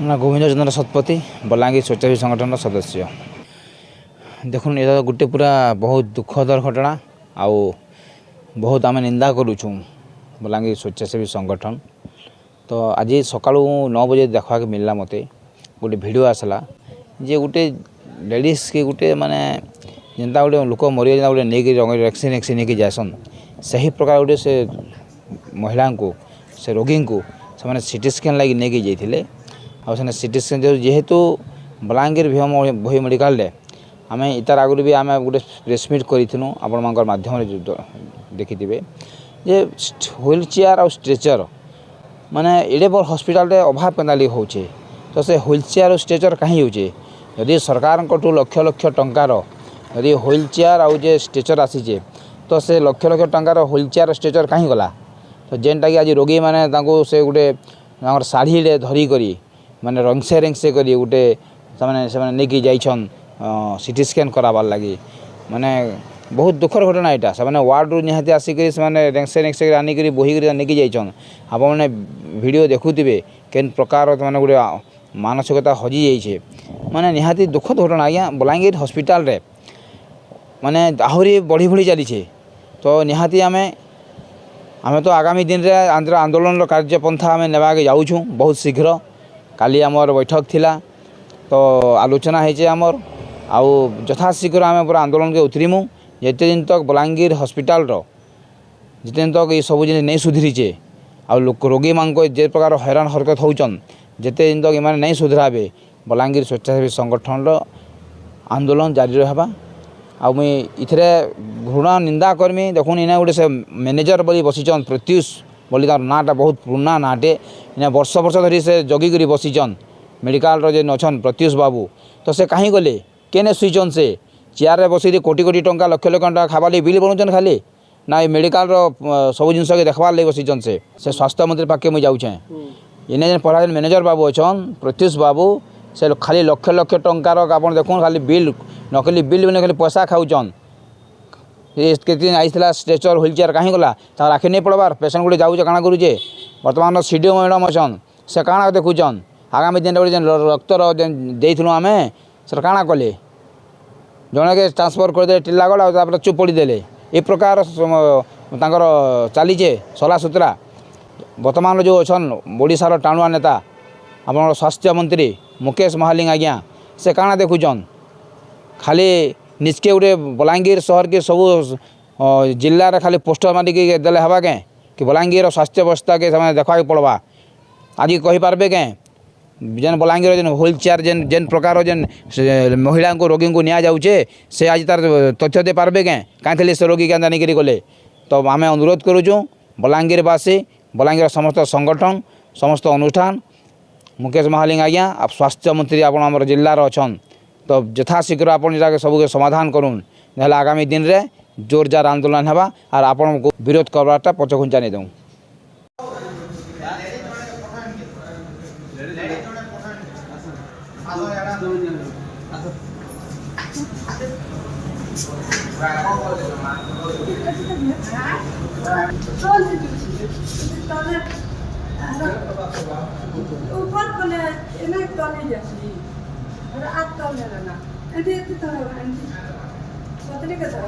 ना गोविंद चंद्र शतपथी बलांगीर स्वच्छासेवी संगठन सदस्य। देखुन ये गोटे पूरा बहुत दुखदर घटना आउ बहुत आम निंदा करुँ बलांगीर स्वच्छासेवी संगठन। तो आज सका 9 बजे देखा मिलला मत गोटे भिड आसला जे गोटे लेडीज के गोटे माने जेनता गोटे लोक मरी गोटे नहीं वैक्सीन वैक्सीन नहीं जासन से प्रकार गोटे से महिला को से रोगी को से सीटी स्कैन लगी नहीं जाइए आने सीटी स्कैन जेहेतु बलांगीर भई मेडिकल आम इतार आगुरी भी आम गोटे प्रेसमिट करूँ आपण माध्यम देखिथे जे व्हील चेयर और स्ट्रेचर माने एडे बड़ हॉस्पिटल अभाव केनाली होचे तो से व्हील चेयर और स्ट्रेचर कहीं होचे यदि सरकार लक्ष लक्ष टंकार यदि व्हील चेयर आउ जे स्ट्रेचर आसीचे तो से लक्ष लक्ष टंकार व्हील चेयर स्ट्रेचर कहीं गला तो जेनटा कि आज रोगी माने से गोटे शाढ़ी धरिकी माने रंगसे रेंगसे करी गोटे से नहीं जाइछन सीटी स्कैन कराबार लगी माने बहुत दुखर घटना यहाँ से वार्ड रू निहाती आसिक रेंगसे रेंगसे आनिक बोहिक नहीं जाइछन आप मैंने वीडियो देखुवे केन प्रकार माने गोटे मानसिकता हजि जाइए माने निहाती दुखद घटना आज्ञा बलांगीर हॉस्पिटल रे माने आहरी बढ़ी बढ़ी चली तो निहाती आमे तो आगामी दिन रे आंदोलन कार्यपंथा आम नेबाके जाऊँ बहुत शीघ्र काली आमर बैठक थिला तो आलोचना होचे आमर आउ यथाशीघ्र आम पूरा आंदोलन के उतरीमु जिते दिन तक बलांगीर हॉस्पिटल जिते दिन तक ये सब जिन नहीं सुधरीचे आ लोक रोगी मान जे प्रकार हैरान हरकत होचन जिते दिन तक इमाने नहीं सुधराबे बलांगीर स्वच्छासेवी संगठन आंदोलन जारी रहा आ मुई इथरे घृणा निंदा करमी देखुन इना गोटे से मैनेजर बोली बसीचन प्रत्युष बोली तार नाटा बहुत पुराना नाटे इना वर्ष वर्ष धरी से जगिकी बसीचन मेडिकल जेन अच्छन प्रत्युष बाबू तो से कहीं गले केने सुईचन से चेयर बसी कोटी कोटी टंका लक्ष लक्ष टंका खाबार बिल बनाऊन खाली ना मेडिकल सब जिन के देखबार लगे बसीचन से स्वास्थ्य मंत्री पाखे मुझे जाऊे इने जेन पढ़ा जेन मैनेजर बाबू अच्छन प्रत्युष बाबू से खाली लक्ष लक्ष टंकार आप देखुन खाली बिल नकली बिल भी खाली पैसा खाऊन के दिन आईला स्ट्रेचर व्हील चेयर कहीं गला तार आखि नहीं पड़बार पेसेंट गुटे जाऊे काଣା करूचे बर्तमान सीडीओ मैडम अच्छन से काଣା देखुचन आगामी दिन गोटे रक्तर देलु आम से काଣା कले जड़े के ट्रांसफर करदे टिलागढ़ और चुप पड़ीदे ए प्रकार चलीचे सला सुतरा बर्तमान जो अच्छन ओडिशार टाणुआ नेता आप स्वास्थ्य मंत्री मुकेश महालिंग आज्ञा से काଣା देखुचन खाली निजके गोटे बलांगीर शहर के सब जिले खाली पोस्टर मारिक देले हवा के कि बलांगीर स्वास्थ्य व्यवस्था के देखा पड़वा आज कहींपारे के जेन बलांगीर जेन व्हील चेयर जेन जेन प्रकार जेन महिला को रोगी को निया जाऊे से आज तार तथ्य दे पारबे के कहीं से रोगी क्या नहीं गले तो आम अनुरोध करुँ बलांगीरवासी बलांगीर समस्त संगठन समस्त अनुष्ठान मुकेश महालिंग आज्ञा आप स्वास्थ्य मंत्री आप जिलार अच्छन तो यथाशीघ्र आप सबके समाधान करूँ ना आगामी दिन रे जोरजार आंदोलन होगा और आपण को विरोध करवाटा पछघुंचा नहीं दूँ ऊपर कोने इन्हें तोली जैसी और आग तोलने लगा ऐसे ऐसे तो पतली का था